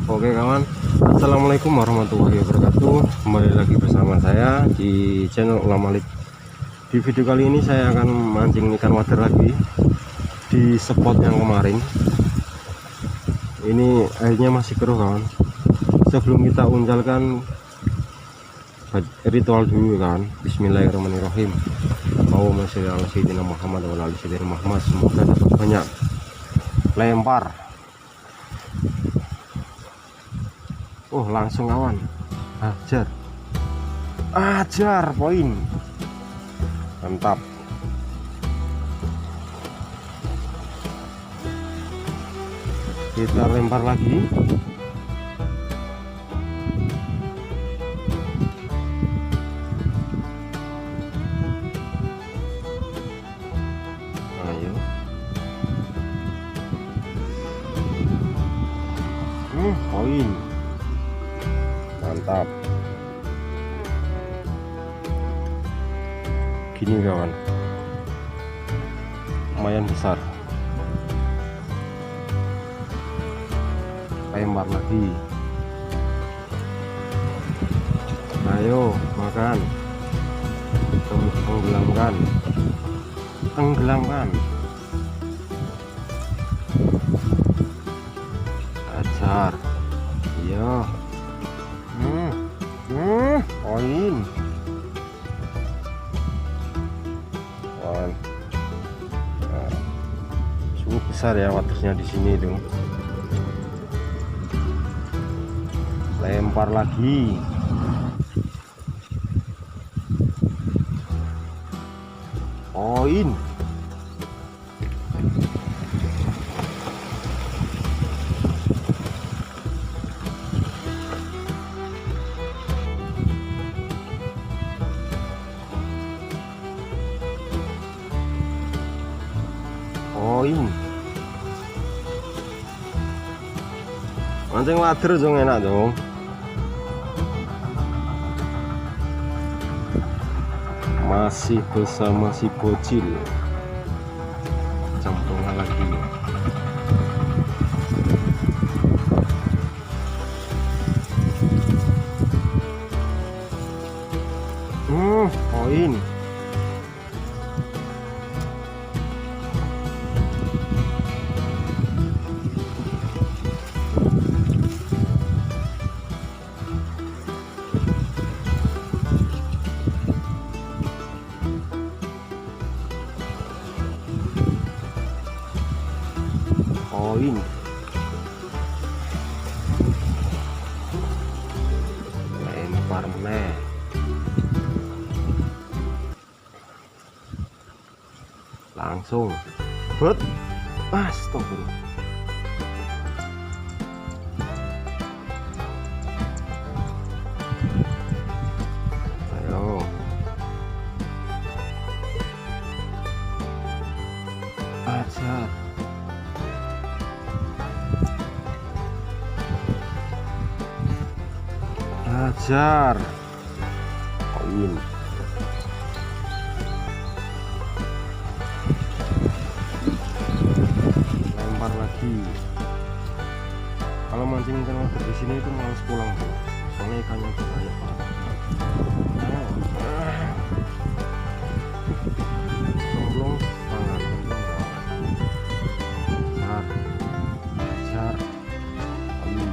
Oke kawan, assalamualaikum warahmatullahi wabarakatuh. Kembali lagi bersama saya di channel Ulama Lip. Di video kali ini saya akan mancing ikan wader lagi di spot yang kemarin. Ini airnya masih keruh kawan. Sebelum kita unjalkan, ritual dulu kawan. Bismillahirrahmanirrahim. Allahumma sholli ala sayyidina Muhammad wa ala ali sayyidina Muhammad. Semoga dapat banyak. Lempar. Oh, langsung kawan. Ajar poin. Mantap. Kita lempar lagi. Ayo. Poin. Mantap. Gini kawan, lumayan besar. Lempar lagi. Ayo makan. Tenggelamkan. Ajar. Iya. Poin. Nah, cukup besar ya waternya di sini itu. Lempar lagi. Poin. Poin. Mancing wader dong, enak dong. Masih bersama si bocil. Campungan lagi. Poin. Poin. Lempar meneh. Langsung bet. Astagfirullah. Ayo. Ajar. Ajar. Poin. Lempar lagi. Kalau mancing ikan wader di sini itu malas pulang tuh. Soalnya ikannya tuh banyak banget. Gemblong tangan, gemblong tangan. Ajar. Poin.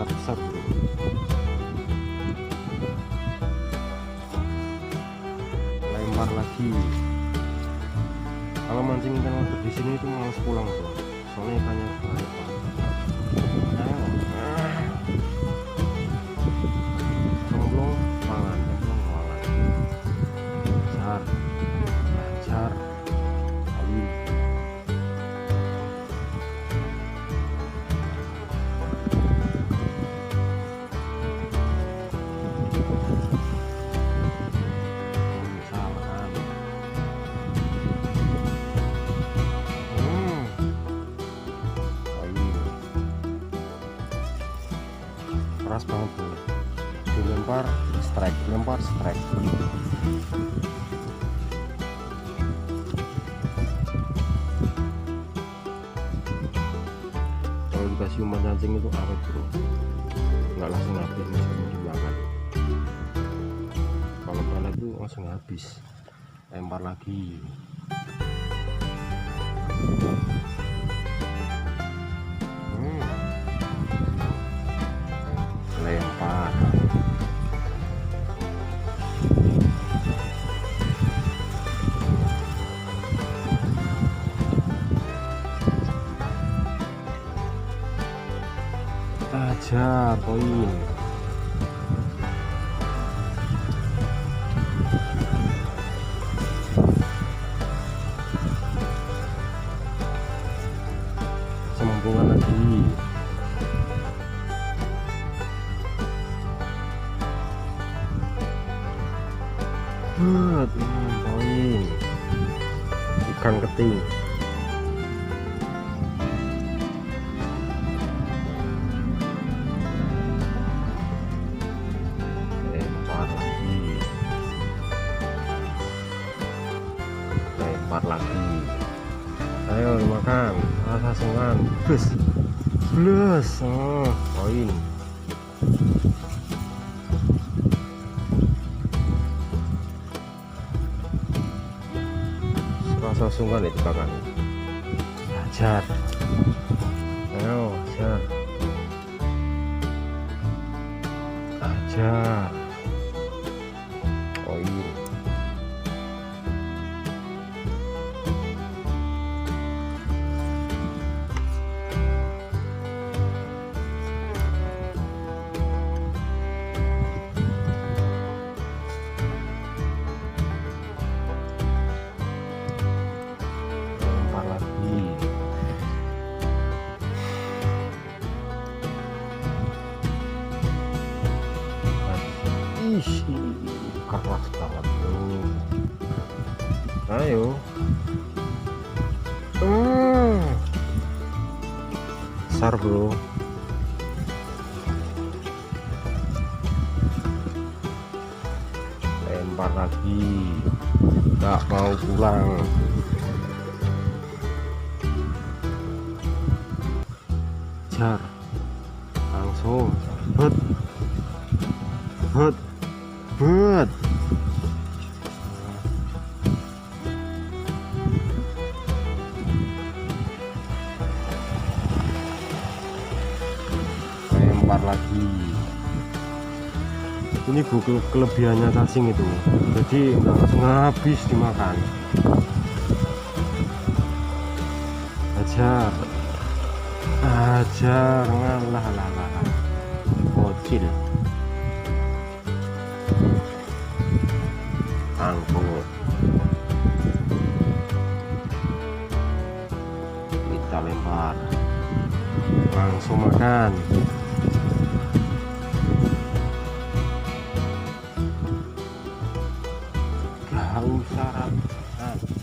besar bro. Lempar lagi. Kalau mancing ikan wader di sini itu malas pulang bro, soalnya ikannya banyak banget. Cemplung mangan, cemplung mangan. Jar, jar, kawin. Keras banget bro, dilempar strike, lempar strike. Kalau dikasih umpan cacing itu awet bro, nggak langsung habis, langsung dimakan. Kalau pelet itu langsung habis. Lempar lagi. Lempar. Ajar poin. Sambungan lagi. Poin ikan keting. Lempar lagi, lempar lagi. Ayo dimakan, rasa sungan, plus plus. Poin. Rasa sungan itu bahkan. Ajar. Ayo, ajar. Ajar. Poin. Lempar lagi. Keras banget bro. Ayo. Besar bro. Lempar lagi. Gak mau pulang. Jar. Langsung. Bet. Bet. Bet. Lempar lagi. Ini kelebihannya cacing itu, jadi nggak langsung habis dimakan. Ajar, ajar, ngalah lah, bocil. Angkut. Kita lempar. Langsung makan. Gak usah ragu.